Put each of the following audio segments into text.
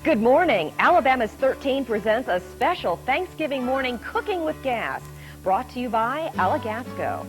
Good morning. Alabama's 13 presents a special Thanksgiving morning Cooking with Gas, brought to you by Alagasco.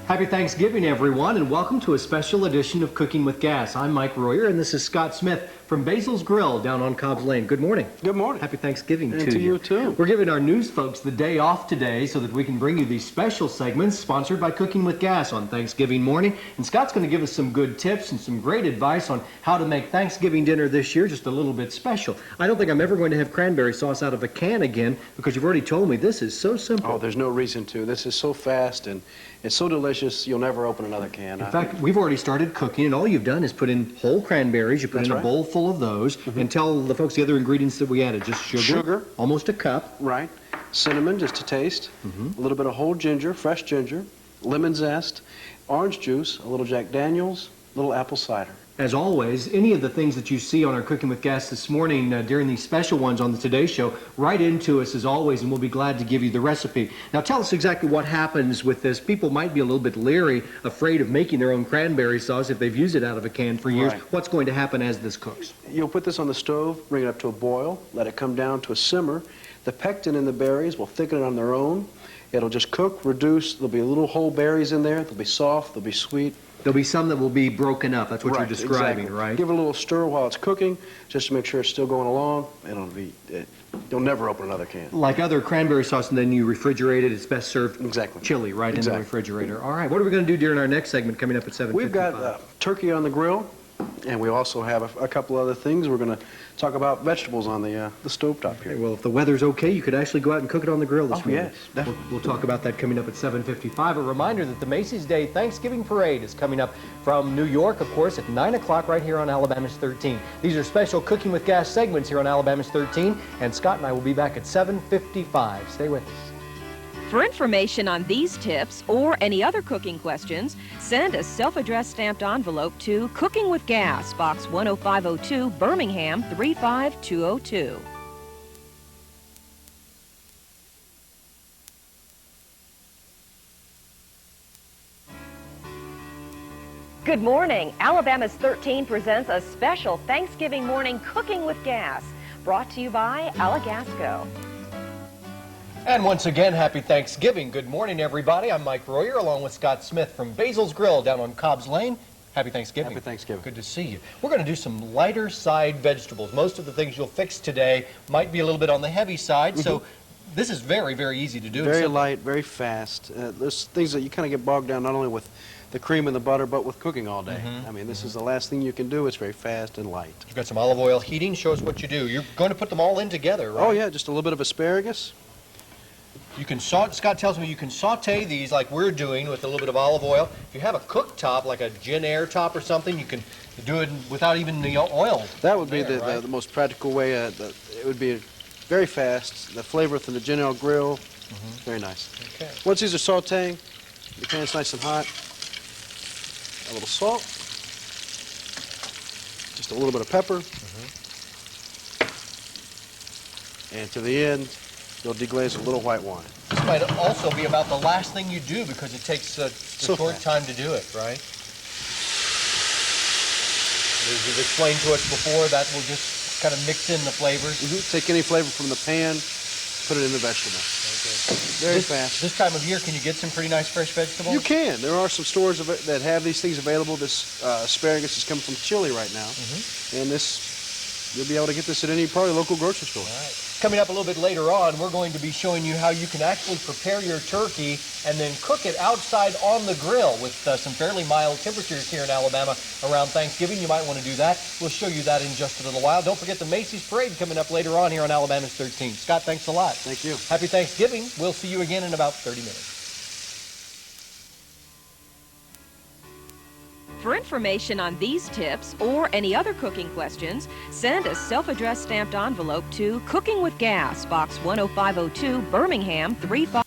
Happy Thanksgiving, everyone, and welcome to a special edition of Cooking with Gas. I'm Mike Royer, and this is Scott Smith from Basil's Grill down on Cobbs Lane. Good morning. Good morning. Happy Thanksgiving and to you too. We're giving our news folks the day off today so that we can bring you these special segments sponsored by Cooking with Gas on Thanksgiving morning. And Scott's going to give us some good tips and some great advice on how to make Thanksgiving dinner this year just a little bit special. I don't think I'm ever going to have cranberry sauce out of a can again because you've already told me this is so simple. Oh, there's no reason to. This is so fast and it's so delicious, you'll never open another can. In fact, we've already started cooking, and all you've done is put in whole cranberries. You put in a bowl full of those, and tell the folks the other ingredients that we added. Just sugar, almost a cup. Right. Cinnamon, just to taste. A little bit of whole ginger, fresh ginger, lemon zest, orange juice, a little Jack Daniels, a little apple cider. As always, any of the things that you see on our Cooking with Gas this morning during these special ones on the Today Show, write into us as always, and we'll be glad to give you the recipe. Now, tell us exactly what happens with this. People might be a little bit leery, afraid of making their own cranberry sauce if they've used it out of a can for years. Right. What's going to happen as this cooks? You'll put this on the stove, bring it up to a boil, let it come down to a simmer. The pectin in the berries will thicken it on their own. It'll just cook, reduce. There'll be little whole berries in there. They'll be soft, they'll be sweet. There'll be some that will be broken up. That's what you're describing, exactly. right? Give it a little stir while it's cooking, just to make sure it's still going along. You'll never open another can. Like other cranberry sauce, and then you refrigerate it. It's best served chilly, right, in the refrigerator. All right, what are we going to do during our next segment coming up at 7:55? We've got turkey on the grill, and we also have a couple other things. We're going to talk about vegetables on the stovetop here. Okay, well, if the weather's okay, you could actually go out and cook it on the grill this morning. Yes, definitely. We'll talk about that coming up at 7:55. A reminder that the Macy's Day Thanksgiving Parade is coming up from New York, of course, at 9 o'clock right here on Alabama's 13. These are special Cooking with Gas segments here on Alabama's 13, and Scott and I will be back at 7:55. Stay with us. For information on these tips or any other cooking questions, send a self-addressed stamped envelope to Cooking with Gas, Box 10502, Birmingham 35202. Good morning. Alabama's 13 presents a special Thanksgiving morning Cooking with Gas, brought to you by Alagasco. And once again, happy Thanksgiving. Good morning, everybody. I'm Mike Royer, along with Scott Smith from Basil's Grill down on Cobbs Lane. Happy Thanksgiving. Happy Thanksgiving. Good to see you. We're going to do some lighter side vegetables. Most of the things you'll fix today might be a little bit on the heavy side, so this is very, very easy to do. Very light, very fast. There's things that you kind of get bogged down not only with the cream and the butter, but with cooking all day. I mean, this is the last thing you can do. It's very fast and light. You've got some olive oil heating. Show us what you do. You're going to put them all in together, right? Oh, yeah, just a little bit of asparagus. You can Scott tells me you can saute these like we're doing with a little bit of olive oil. If you have a cooktop, like a Gin Air top or something, you can do it without even the oil. That would be the most practical way. It would be very fast. The flavor from the Gin Air grill, very nice. Okay. Once these are sauteing, the pan's nice and hot. A little salt, just a little bit of pepper, and to the end, you'll deglaze a little white wine. This might also be about the last thing you do because it takes a short time to do it, right? As you've explained to us before, that will just kind of mix in the flavors. Take any flavor from the pan, put it in the vegetable. Very fast. This time of year, can you get some pretty nice fresh vegetables? You can. There are some stores that have these things available. This asparagus is coming from Chile right now, and you'll be able to get this at any probably local grocery store. All right. Coming up a little bit later on, we're going to be showing you how you can actually prepare your turkey and then cook it outside on the grill with some fairly mild temperatures here in Alabama around Thanksgiving. You might want to do that. We'll show you that in just a little while. Don't forget the Macy's Parade coming up later on here on Alabama's 13. Scott, thanks a lot. Thank you. Happy Thanksgiving. We'll see you again in about 30 minutes. For information on these tips or any other cooking questions, send a self-addressed stamped envelope to Cooking with Gas, Box 10502, Birmingham 35202.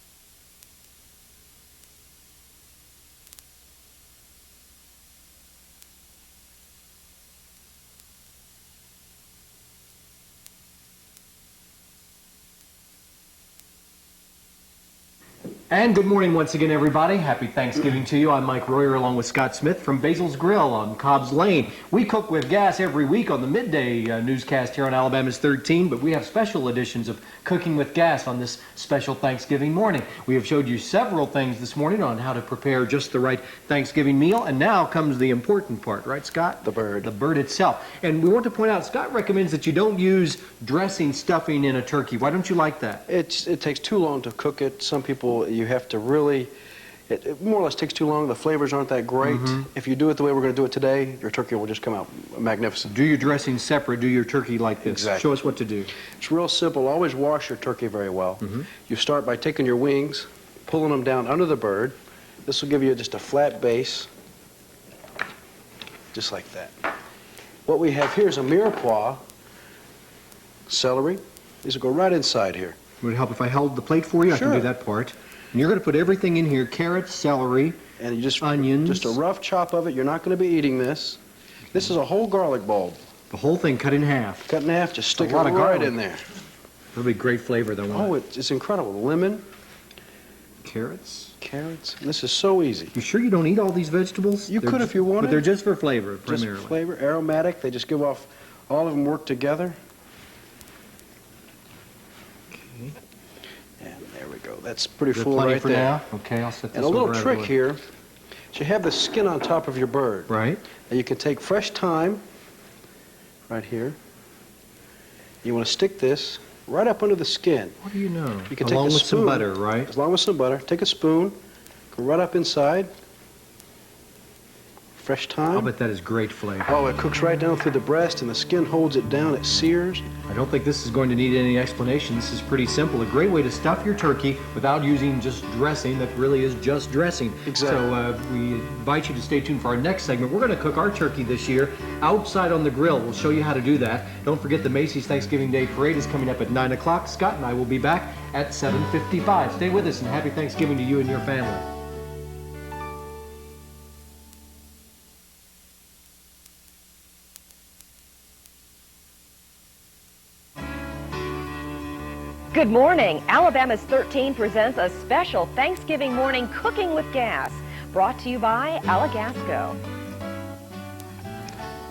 And good morning once again, everybody. Happy Thanksgiving to you. I'm Mike Royer along with Scott Smith from Basil's Grill on Cobb's Lane. We cook with gas every week on the midday newscast here on Alabama's 13, but we have special editions of Cooking with Gas on this special Thanksgiving morning. We have showed you several things this morning on how to prepare just the right Thanksgiving meal, and now comes the important part, right, Scott? The bird. The bird itself. And we want to point out, Scott recommends that you don't use dressing stuffing in a turkey. Why don't you like that? It takes too long to cook it. Some people, you have to really, it more or less takes too long. The flavors aren't that great. If you do it the way we're going to do it today, your turkey will just come out magnificent. Do your dressing separate, do your turkey like this. Exactly. Show us what to do. It's real simple. Always wash your turkey very well. You start by taking your wings, pulling them down under the bird. This will give you just a flat base, just like that. What we have here is a mirepoix, celery. These will go right inside here. Would it help if I held the plate for you? Sure. I can do that part. And you're going to put everything in here, carrots, celery, And you just onions. Just a rough chop of it. You're not going to be eating this. This is a whole garlic bulb. The whole thing cut in half. Cut in half, just stick it lot of right garlic. in there. That'll be great flavor, though. Oh, it's incredible. Lemon, Carrots. carrots. This is so easy. You sure you don't eat all these vegetables? You They're could if you wanted. But they're just for flavor, Just primarily. flavor, aromatic. They just give off, all of them work together. Okay. And there we go. That's pretty Is that full plenty right for there. now? Okay, I'll set this And a little over out of trick the way. here is you have the skin on top of your bird. Right. Now you can take fresh thyme right here. You want to stick this right up under the skin. What do you know? You can take Along a with some spoon. butter, right? As long as some butter. Take a spoon, go right up inside. Fresh I'll thyme. bet that is great flavor. Oh, it cooks right down through the breast, and the skin holds it down. It sears. I don't think this is going to need any explanation. This is pretty simple. A great way to stuff your turkey without using just dressing that really is just dressing. Exactly. So we invite you to stay tuned for our next segment. We're going to cook our turkey this year outside on the grill. We'll show you how to do that. Don't forget the Macy's Thanksgiving Day Parade is coming up at 9 o'clock. Scott and I will be back at 7:55. Stay with us, and happy Thanksgiving to you and your family. Good morning. Alabama's 13 presents a special Thanksgiving morning Cooking with Gas, brought to you by Alagasco.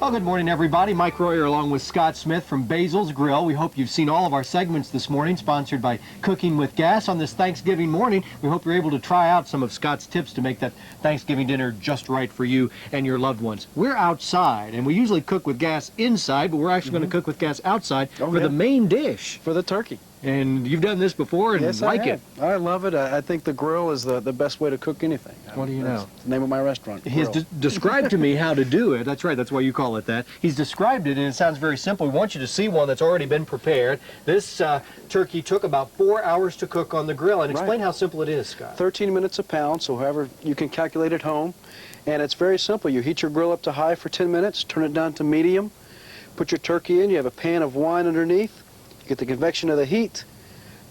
Well, good morning, everybody. Mike Royer along with Scott Smith from Basil's Grill. We hope you've seen all of our segments this morning, sponsored by Cooking with Gas. On this Thanksgiving morning, we hope you're able to try out some of Scott's tips to make that Thanksgiving dinner just right for you and your loved ones. We're outside, and we usually cook with gas inside, but we're actually going to cook with gas outside for yeah. the main dish. For the turkey. And you've done this before and Yes, like I it. have. I love it. I think the grill is the best way to cook anything. What do you That's know? the name of my restaurant. He's Grill. described to me how to do it. That's right. That's why you call it that. He's described it, and it sounds very simple. We want you to see one that's already been prepared. This turkey took about 4 hours to cook on the grill. And explain how simple it is, Scott. 13 minutes a pound, so however you can calculate at home. And it's very simple. You heat your grill up to high for 10 minutes, turn it down to medium, put your turkey in. You have a pan of wine underneath. You get the convection of the heat.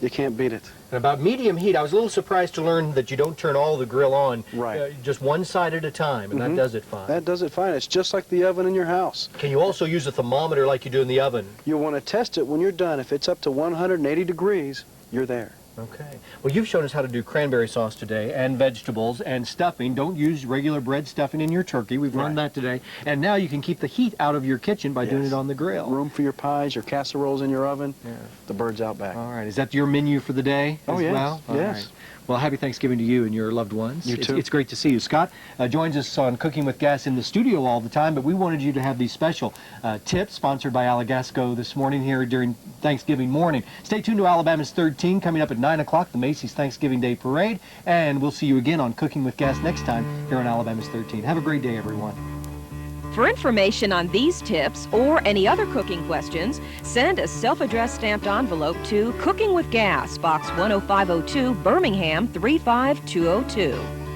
You can't beat it. And about medium heat, I was a little surprised to learn that you don't turn all the grill on. Right. Just one side at a time, and that does it fine. That does it fine. It's just like the oven in your house. Can you also use a thermometer like you do in the oven? You want to test it when you're done. If it's up to 180 degrees, you're there. Okay. Well, you've shown us how to do cranberry sauce today, and vegetables, and stuffing. Don't use regular bread stuffing in your turkey. We've learned that today. And now you can keep the heat out of your kitchen by doing it on the grill. Room for your pies, your casseroles in your oven. Yeah. The bird's out back. All right. Is that your menu for the day Oh, as yes. well? All Yes. right. Well, happy Thanksgiving to you and your loved ones. You too. It's great to see you. Scott joins us on Cooking with Gas in the studio all the time, but we wanted you to have these special tips sponsored by Alagasco this morning here during Thanksgiving morning. Stay tuned to Alabama's 13 coming up at 9 o'clock, the Macy's Thanksgiving Day Parade, and we'll see you again on Cooking with Gas next time here on Alabama's 13. Have a great day, everyone. For information on these tips or any other cooking questions, send a self-addressed stamped envelope to Cooking with Gas, Box 10502, Birmingham 35202.